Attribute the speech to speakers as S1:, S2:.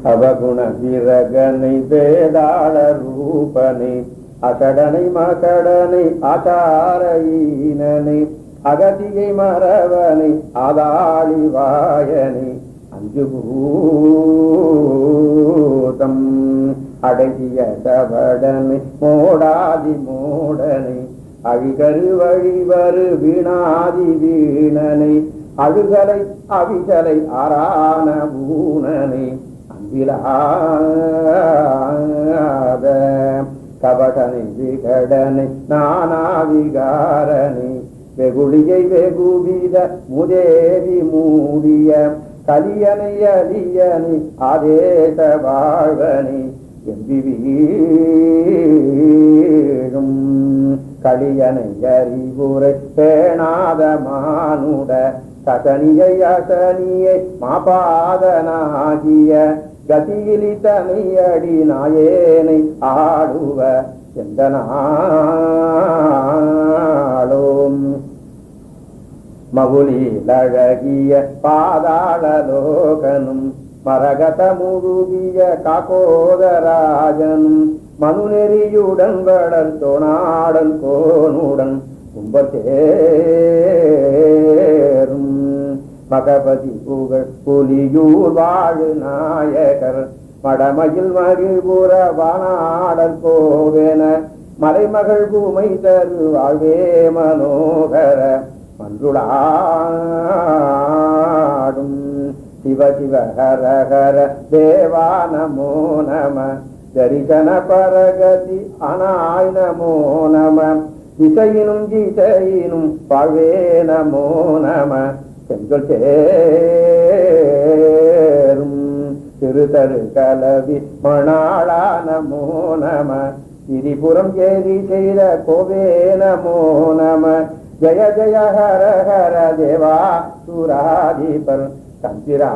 S1: அவகுண விரகனை வேதாள ரூபனை அசடனை மகடனை ஆச்சாரீனனை அகதியை மறவனை ஆதாளி வாயனை அஞ்சு பூதம் அடகிய சவடனை மோடாதி மோடனை அழிகரு வழிவரு வீணாதி வீணனை அழுகலை அவிகலை ஆரான பூனனை அன்பிலாத கபடனை விகடனை நானாவிகாரனை வெகுளியை வெகுவித முதேவி மூடிய கலியனை அலியனை ஆதேச வாழ்வனை எம்பிவீழும் களியனை அறிவுரை பேணாத மானுட கசனியை அசனியை மாபாதனாகிய கதியிலி தனையடி நாயேனை ஆடுவ எந்த நாளும் மகுலிலழகிய பாதாளலோகனும் மரகத முழுகிய காக்கோதராஜனும் மனுநெறியுடன் வளர் தோணாடன் கோனுடன் கும்பத்தேரும் மகபதி புகழ் புலியூர் வாழு நாயகர் மடமயில் மகிழ்புற வானாடல் கோவேன மலைமகள் பூமை தரு வாழ்வே மனோகர மன்றுளாடும் சிவ சிவ ஹர ஹர தேவா நமோ நம தரிசன பரகதி அனாய் நமோ நம திசையினும் கீதையினும் வாழ்வே நமோ நம செங்கல் சேரும் திருதரு கலவி மணாளா நமோ நம திரிபுரம் ஏறி செய்த கோவே நமோ நம ஜய ஜய ஹர ஹர தேவா சுராதிபர் சந்திரா